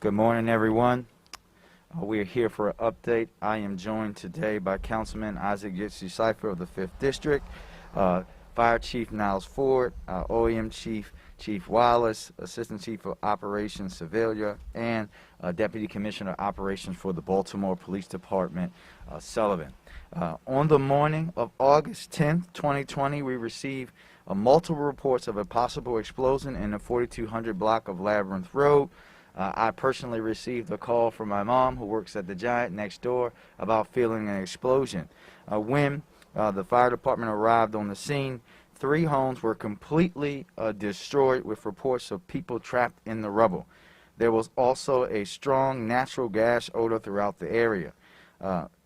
Good morning, everyone. We are here for an update. I am joined today by Councilman Isaac Yitzi Cipher of the 5th District, Fire Chief Niles Ford, OEM Chief Wallace, Assistant Chief of Operations Sevilla, and Deputy Commissioner of Operations for the Baltimore Police Department, Sullivan. On the morning of August 10th, 2020, we received multiple reports of a possible explosion in the 4200 block of Labyrinth Road. I personally received a call from my mom, who works at the Giant next door, about feeling an explosion. When the fire department arrived on the scene, 3 homes were completely destroyed, with reports of people trapped in the rubble. There was also a strong natural gas odor throughout the area.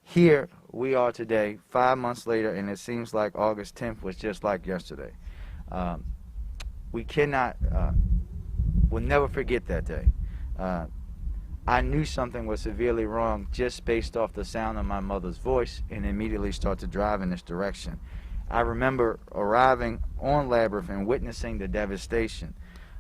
Here we are today, 5 months later, and it seems like August 10th was just like yesterday. We cannot, we'll never forget that day. I knew something was severely wrong just based off the sound of my mother's voice, and immediately started to drive in this direction. I remember arriving on Labyrinth and witnessing the devastation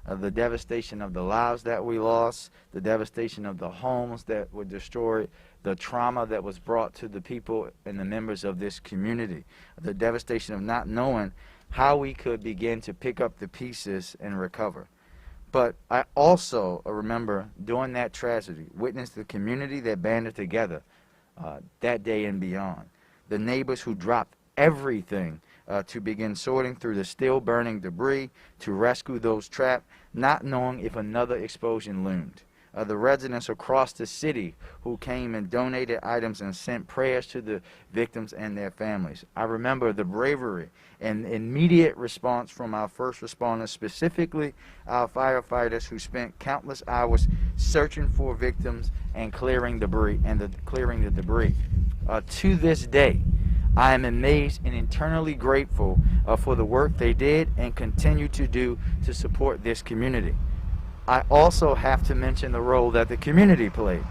of the lives that we lost, the devastation of the homes that were destroyed, the trauma that was brought to the people and the members of this community, the devastation of not knowing how we could begin to pick up the pieces and recover. But I also remember, during that tragedy, witnessed the community that banded together that day and beyond. The neighbors who dropped everything to begin sorting through the still burning debris to rescue those trapped, not knowing if another explosion loomed. The residents across the city who came and donated items and sent prayers to the victims and their families. I remember the bravery and immediate response from our first responders, specifically our firefighters, who spent countless hours searching for victims and clearing debris clearing the debris. To this day, I am amazed and internally grateful for the work they did and continue to do to support this community. I also have to mention the role that the community played.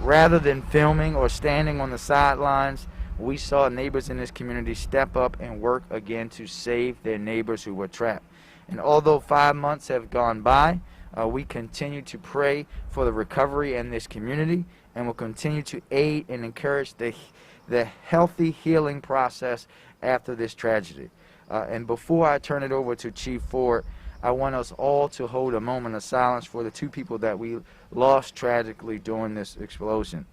Rather than filming or standing on the sidelines, we saw neighbors in this community step up and work again to save their neighbors who were trapped. And although 5 months have gone by, we continue to pray for the recovery in this community, and will continue to aid and encourage the healthy healing process after this tragedy. And before I turn it over to Chief Ford, I want us all to hold a moment of silence for the 2 people that we lost tragically during this explosion.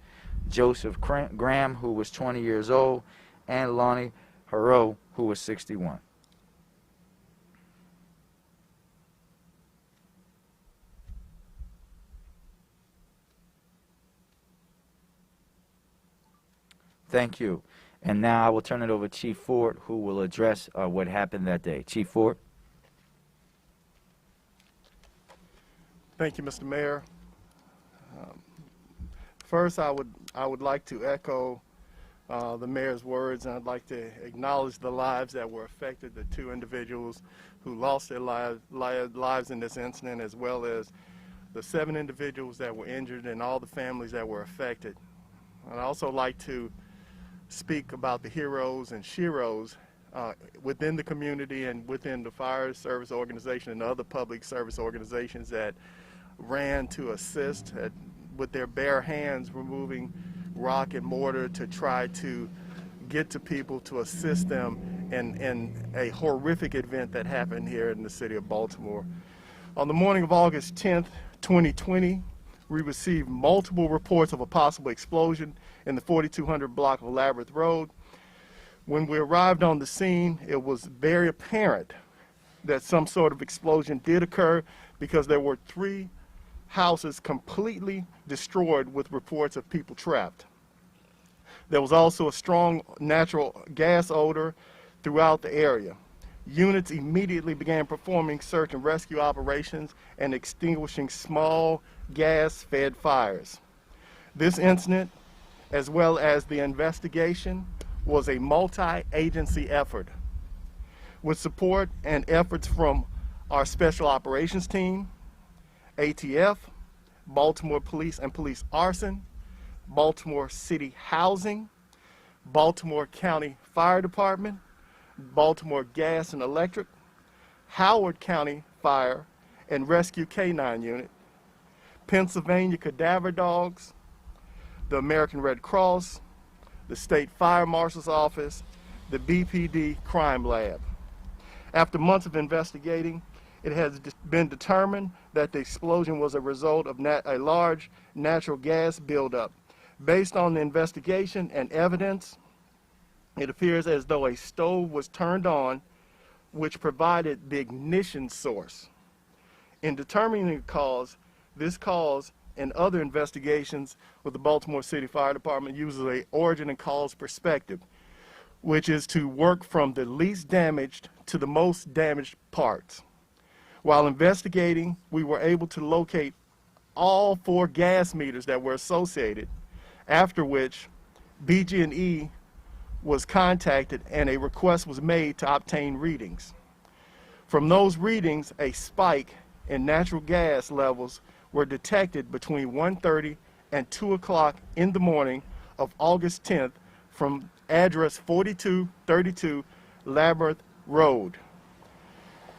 Joseph Graham, who was 20 years old, and Lonnie Haro, who was 61. Thank you. And now I will turn it over to Chief Ford, who will address what happened that day. Chief Ford. Thank you, Mr. Mayor. First, I would like to echo the mayor's words, and I'd like to acknowledge the lives that were affected, the 2 individuals who lost their lives in this incident, as well as the 7 individuals that were injured and all the families that were affected. I'd also like to speak about the heroes and sheroes within the community and within the fire service organization and other public service organizations that ran to assist with their bare hands, removing rock and mortar to try to get to people to assist them in a horrific event that happened here in the city of Baltimore. On the morning of August 10th, 2020, we received multiple reports of a possible explosion in the 4200 block of Labyrinth Road. When we arrived on the scene, it was very apparent that some sort of explosion did occur, because there were 3 houses completely destroyed with reports of people trapped. There was also a strong natural gas odor throughout the area. Units immediately began performing search and rescue operations and extinguishing small gas-fed fires. This incident, as well as the investigation, was a multi-agency effort with support and efforts from our Special Operations Team, ATF, Baltimore Police and Police Arson, Baltimore City Housing, Baltimore County Fire Department, Baltimore Gas and Electric, Howard County Fire and Rescue K-9 Unit, Pennsylvania Cadaver Dogs, the American Red Cross, the State Fire Marshal's Office, the BPD Crime Lab. After months of investigating, it has been determined that the explosion was a result of a large natural gas buildup. Based on the investigation and evidence, it appears as though a stove was turned on, which provided the ignition source. In determining the cause, this cause and other investigations with the Baltimore City Fire Department uses an origin and cause perspective, which is to work from the least damaged to the most damaged parts. While investigating, we were able to locate all 4 gas meters that were associated, after which BG&E was contacted and a request was made to obtain readings. From those readings, a spike in natural gas levels were detected between 1:30 and 2 o'clock in the morning of August 10th from address 4232 Labyrinth Road.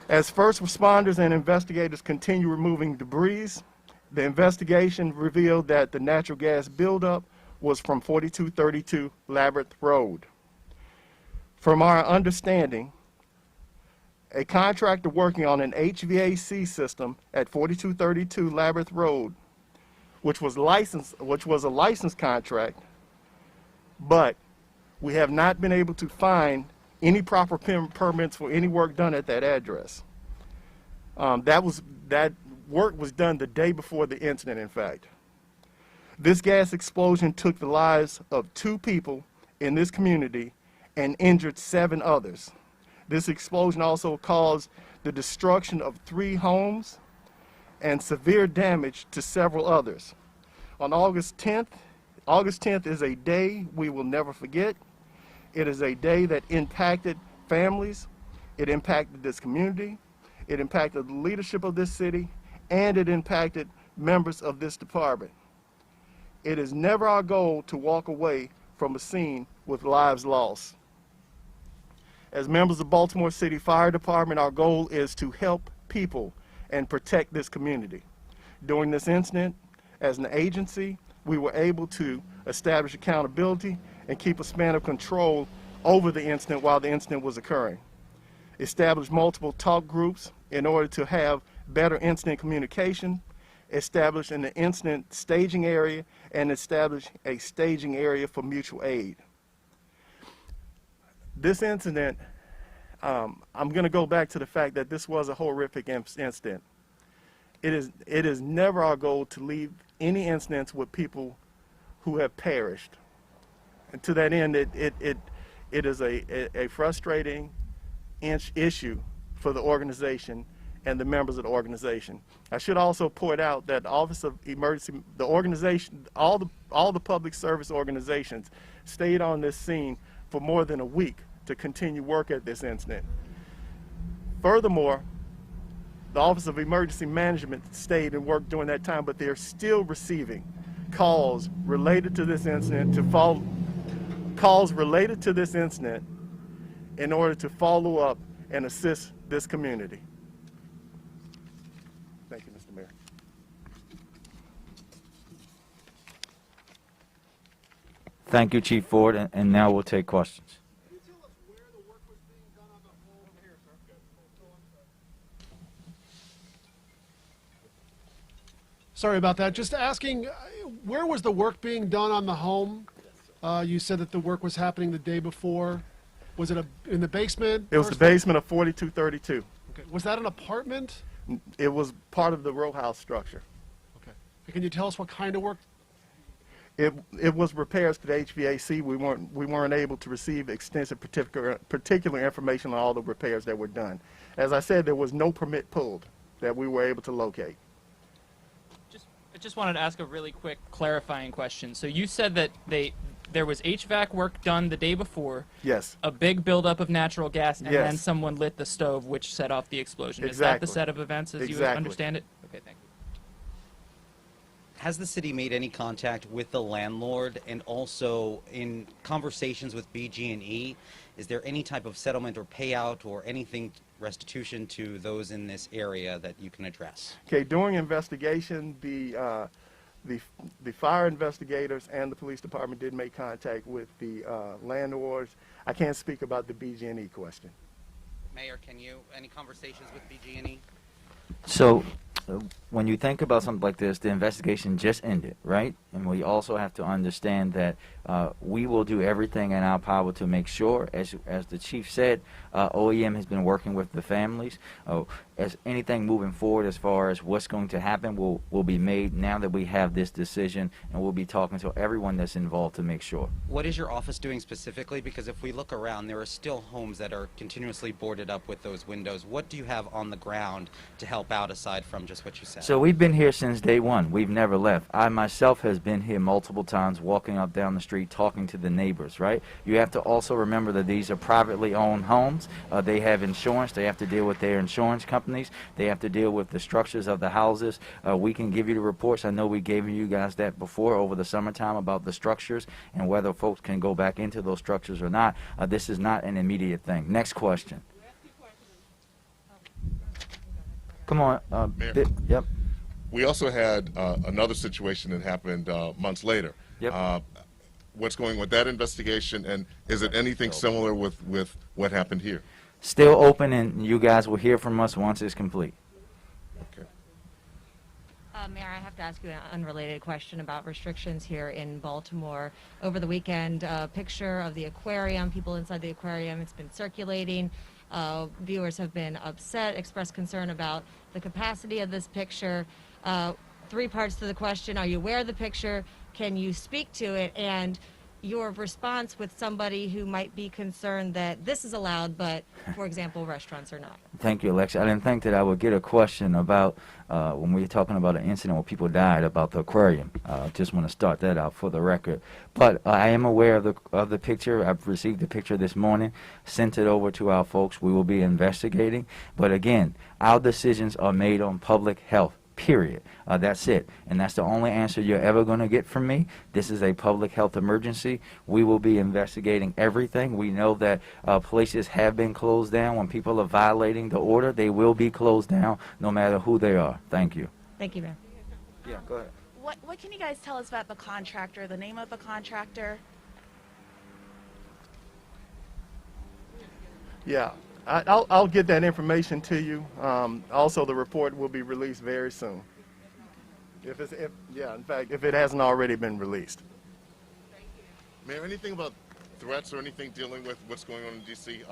As first responders and investigators continue removing debris, the investigation revealed that the natural gas buildup was from 4232 Labyrinth Road. From our understanding, a contractor working on an HVAC system at 4232 Labyrinth Road, which was a licensed contract, but we have not been able to find any proper permits for any work done at that address. That work was done the day before the incident, in fact. This gas explosion took the lives of 2 people in this community and injured 7 others. This explosion also caused the destruction of 3 homes and severe damage to several others. On August 10th is a day we will never forget. It is a day that impacted families, it impacted this community, it impacted the leadership of this city, and it impacted members of this department. It is never our goal to walk away from a scene with lives lost. As members of Baltimore City Fire Department, our goal is to help people and protect this community. During this incident, as an agency, we were able to establish accountability and keep a span of control over the incident while the incident was occurring. Establish multiple talk groups in order to have better incident communication, establish an incident staging area, and establish a staging area for mutual aid. This incident, I'm going to go back to the fact that this was a horrific incident. It is never our goal to leave any incidents with people who have perished. And to that end, it is a frustrating issue for the organization and the members of the organization. I should also point out that the Office of Emergency, the organization, all the public service organizations stayed on this scene for more than a week to continue work at this incident. Furthermore, the Office of Emergency Management stayed and worked during that time, but they're still receiving calls related to this incident in order to follow up and assist this community. Thank you, Mr. Mayor. Thank you, Chief Ford, and now we'll take questions. Can you tell us where the work was being done on the home? Here, sir. Sorry about that. Just asking, where was the work being done on the home? You said that the work was happening the day before. Was it in the basement? It was the basement of 4232. Okay. Was that an apartment? It was part of the row house structure. Okay. And can you tell us what kind of work? It was repairs to the HVAC. We weren't able to receive extensive particular information on all the repairs that were done. As I said, there was no permit pulled that we were able to locate. I just wanted to ask a really quick clarifying question. So you said that there was HVAC work done the day before. Yes. A big buildup of natural gas, and Yes. then someone lit the stove, which set off the explosion. Is that Exactly. the set of events as you Exactly. understand it? Okay, thank you. has the city made any contact with the landlord, and also in conversations with BG&E, is there any type of settlement or payout or anything restitution to those in this area that you can address? Okay, during investigation, the fire investigators and the police department did make contact with the landlords. I can't speak about the BG&E question. Mayor, any conversations with BG&E? So, when you think about something like this, the investigation just ended, right? And we also have to understand that we will do everything in our power to make sure, as the chief said, OEM has been working with the families. As anything moving forward as far as what's going to happen will be made now that we have this decision, and we'll be talking to everyone that's involved to make sure. What is your office doing specifically? Because if we look around, there are still homes that are continuously boarded up with those windows. What do you have on the ground to help out aside from just what you said? So we've been here since day one. We've never left. I myself has been here multiple times, walking up down the street, talking to the neighbors, right? You have to also remember that these are privately owned homes. They have insurance. They have to deal with their insurance companies. They have to deal with the structures of the houses. We can give you the reports. I know we gave you guys that before over the summertime about the structures and whether folks can go back into those structures or not. This is not an immediate thing. Next question. Come on. Mayor. Yep. We also had another situation that happened months later. Yep. What's going with that investigation, and is it anything similar with what happened here? Still open, and you guys will hear from us once it's complete. Okay. Mayor, I have to ask you an unrelated question about restrictions here in Baltimore. Over the weekend, a picture of the aquarium, people inside the aquarium, it's been circulating. Viewers have been upset, expressed concern about the capacity of this picture. 3 parts to the question. Are you aware of the picture? Can you speak to it? And your response with somebody who might be concerned that this is allowed, but, for example, restaurants are not. Thank you, Alexia. I didn't think that I would get a question about when we were talking about an incident where people died about the aquarium. Just want to start that out for the record. But I am aware of the picture. I've received the picture this morning, sent it over to our folks. We will be investigating. But again, our decisions are made on public health. Period. That's it. And that's the only answer you're ever going to get from me. This is a public health emergency. We will be investigating everything. We know that places have been closed down. When people are violating the order, they will be closed down no matter who they are. Thank you. Thank you, Mayor. Yeah, go ahead. What can you guys tell us about the contractor, the name of the contractor? Yeah, I'll get that information to you. Also, the report will be released very soon. In fact, if it hasn't already been released. Mayor, anything about threats or anything dealing with what's going on in D.C.,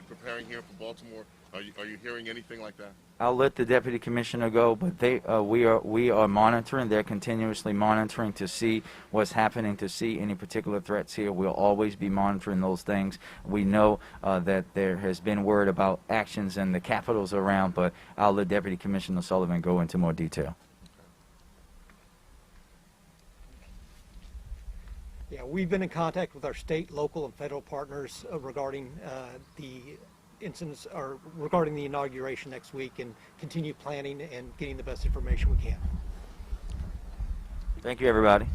preparing here for Baltimore? Are you hearing anything like that? I'll let the deputy commissioner go, but we are monitoring. They're continuously monitoring to see what's happening, to see any particular threats here. We'll always be monitoring those things. We know that there has been word about actions in the capitals around, but I'll let Deputy Commissioner Sullivan go into more detail. Yeah, we've been in contact with our state, local, and federal partners regarding the incidents or regarding the inauguration next week, and continue planning and getting the best information we can. Thank you, everybody.